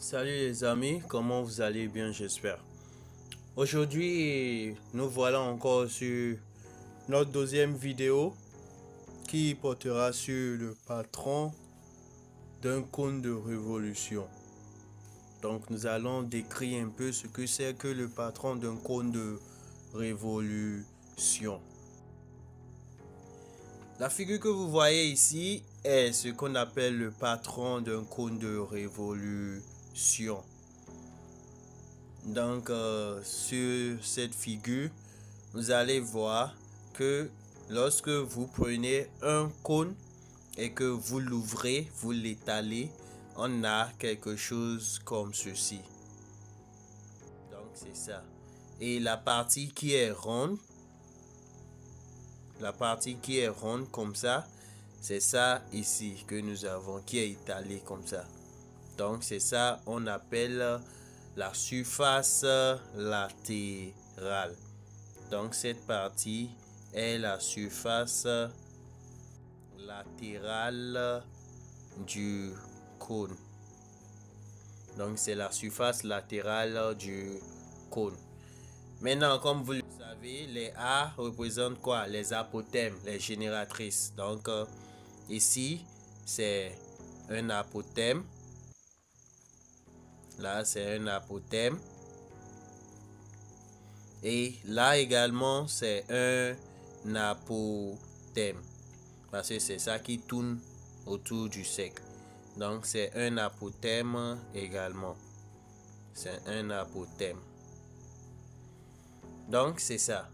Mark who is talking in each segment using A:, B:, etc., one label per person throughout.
A: Salut les amis, comment vous allez bien j'espère. Aujourd'hui, nous voilà encore sur notre deuxième vidéo qui portera sur le patron d'un cône de révolution. Donc nous allons décrire un peu ce que c'est que le patron d'un cône de révolution. La figure que vous voyez ici est ce qu'on appelle le patron d'un cône de révolution. Donc sur cette figure, vous allez voir que lorsque vous prenez un cône et que vous l'ouvrez, vous l'étalez, on a quelque chose comme ceci. Donc c'est ça. Et la partie qui est ronde, comme ça, c'est ça ici que nous avons qui est étalé comme ça. Donc c'est ça on appelle la surface latérale. Donc cette partie est la surface latérale du cône. Donc c'est la surface latérale du cône. Maintenant, comme vous le savez, les A représentent quoi? Les apothèmes, les génératrices. Donc ici, c'est un apothème. Là, c'est un apothème. Et là également, c'est un apothème. Parce que c'est ça qui tourne autour du cercle. Donc, c'est un apothème également. C'est un apothème. Donc, c'est ça.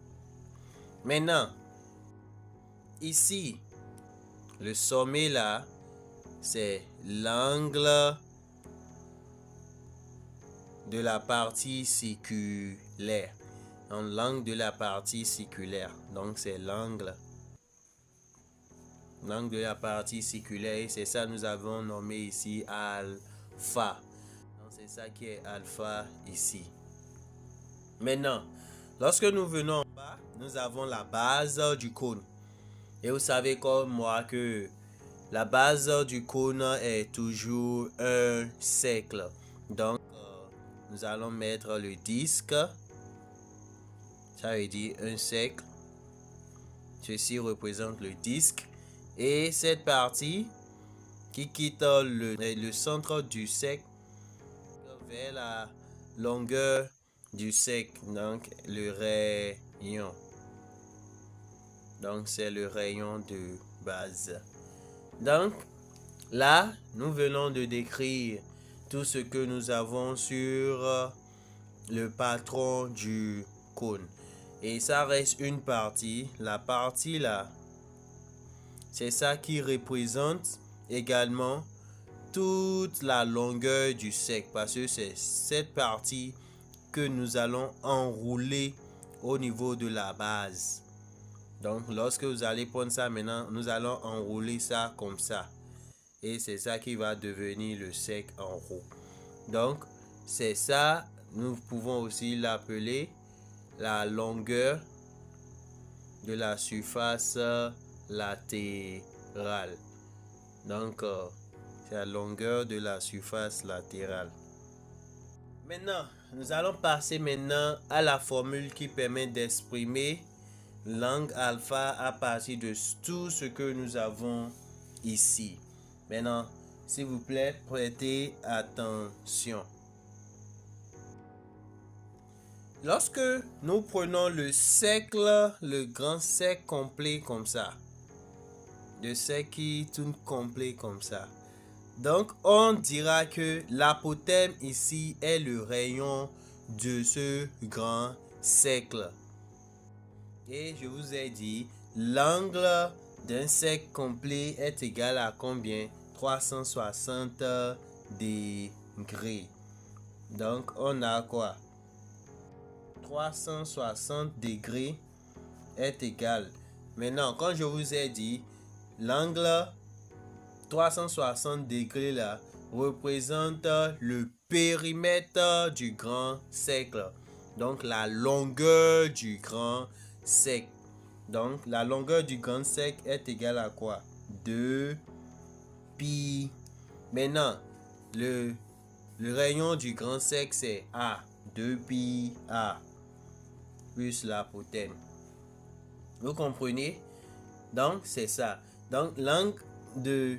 A: Maintenant, ici, le sommet là, c'est l'angle de la partie circulaire. L'angle de la partie circulaire. Donc, c'est l'angle de la partie circulaire. C'est ça nous avons nommé ici alpha. Donc, c'est ça qui est alpha ici. Maintenant, lorsque nous venons en bas, nous avons la base du cône. Et vous savez comme moi que la base du cône est toujours un cercle. Donc, nous allons mettre le disque. Ça veut dire un cercle. Ceci représente le disque. Et cette partie qui quitte le centre du cercle vers la longueur du cercle. Donc, le rayon. Donc, c'est le rayon de base. Donc, là, nous venons de décrire tout ce que nous avons sur le patron du cône. Et ça reste une partie. La partie là, c'est ça qui représente également toute la longueur du cercle. Parce que c'est cette partie que nous allons enrouler au niveau de la base. Donc, lorsque vous allez prendre ça maintenant, nous allons enrouler ça comme ça. Et c'est ça qui va devenir le cercle en haut. Donc, c'est ça, nous pouvons aussi l'appeler la longueur de la surface latérale. Donc, c'est la longueur de la surface latérale. Maintenant, nous allons passer maintenant à la formule qui permet d'exprimer l'angle alpha à partir de tout ce que nous avons ici. Maintenant, s'il vous plaît, prêtez attention. Lorsque nous prenons le cercle, le grand cercle complet comme ça, le cercle qui tourne complet comme ça, donc on dira que l'apothème ici est le rayon de ce grand cercle. Et je vous ai dit, l'angle d'un cercle complet est égal à combien? 360 degrés. Donc on a quoi? 360 degrés est égal. Maintenant, quand je vous ai dit, l'angle 360 degrés là représente le périmètre du grand cercle. Donc la longueur du grand cercle. Donc la longueur du grand cercle est égale à quoi? 2 pi. Maintenant, le Le rayon du grand sec, c'est A. 2pi A plus l'apothème. Vous comprenez? Donc, c'est ça. Donc, l'angle de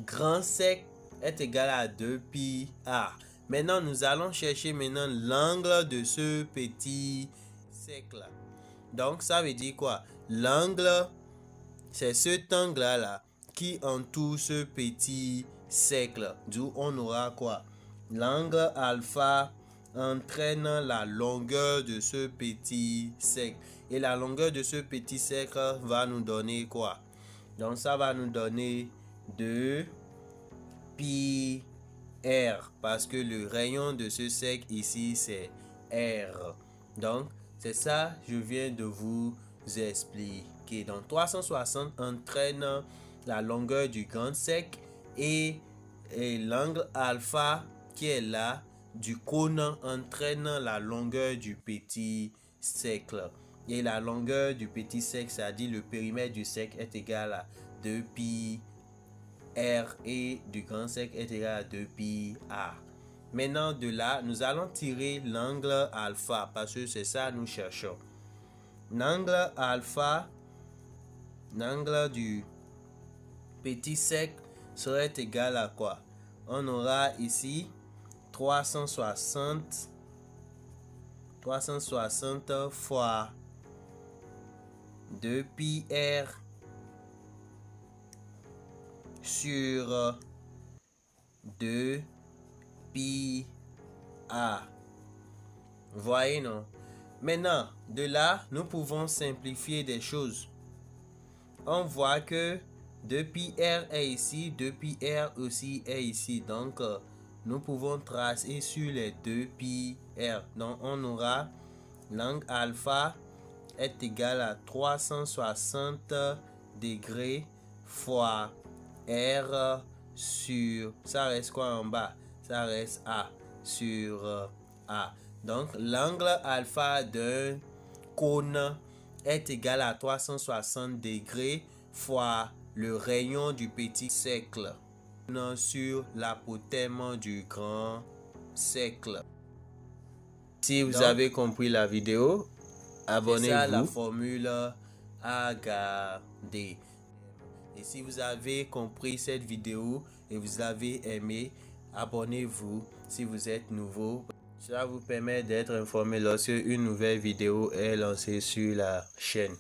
A: grand sec est égal à 2pi A. Maintenant, nous allons chercher maintenant l'angle de ce petit sec là. Donc, ça veut dire quoi? L'angle, c'est cet angle-là qui entoure ce petit sec là. D'où on aura quoi? L'angle alpha entraîne la longueur de ce petit sec. Et la longueur de ce petit sec va nous donner quoi? Donc, ça va nous donner 2pi R. Parce que le rayon de ce sec ici, c'est R. Donc, c'est ça je viens de vous expliquer. Donc, 360 entraîne la longueur du grand sec et l'angle alpha qui est là du cône entraîne la longueur du petit sec. Et la longueur du petit sec, c'est-à-dire le périmètre du sec, est égal à 2pi R et du grand sec est égal à 2pi A. Maintenant, de là, nous allons tirer l'angle alpha parce que c'est ça que nous cherchons. L'angle alpha, l'angle du petit sec serait égal à quoi? On aura ici 360 fois 2pi R sur 2pi A. Vous voyez, non? Maintenant, de là, nous pouvons simplifier des choses. On voit que 2pi R est ici, 2pi R aussi est ici. Donc, nous pouvons tracer sur les 2pi R. Donc, on aura l'angle alpha est égal à 360 degrés fois R sur, ça reste quoi en bas? Ça reste A sur A. Donc, l'angle alpha d'un cône est égal à 360 degrés fois le rayon du petit cercle sur l'apothème du grand cercle. Si vous avez compris la vidéo, abonnez-vous. C'est ça la formule à garder. Et si vous avez compris cette vidéo et vous avez aimé, abonnez-vous si vous êtes nouveau. Ça vous permet d'être informé lorsque une nouvelle vidéo est lancée sur la chaîne.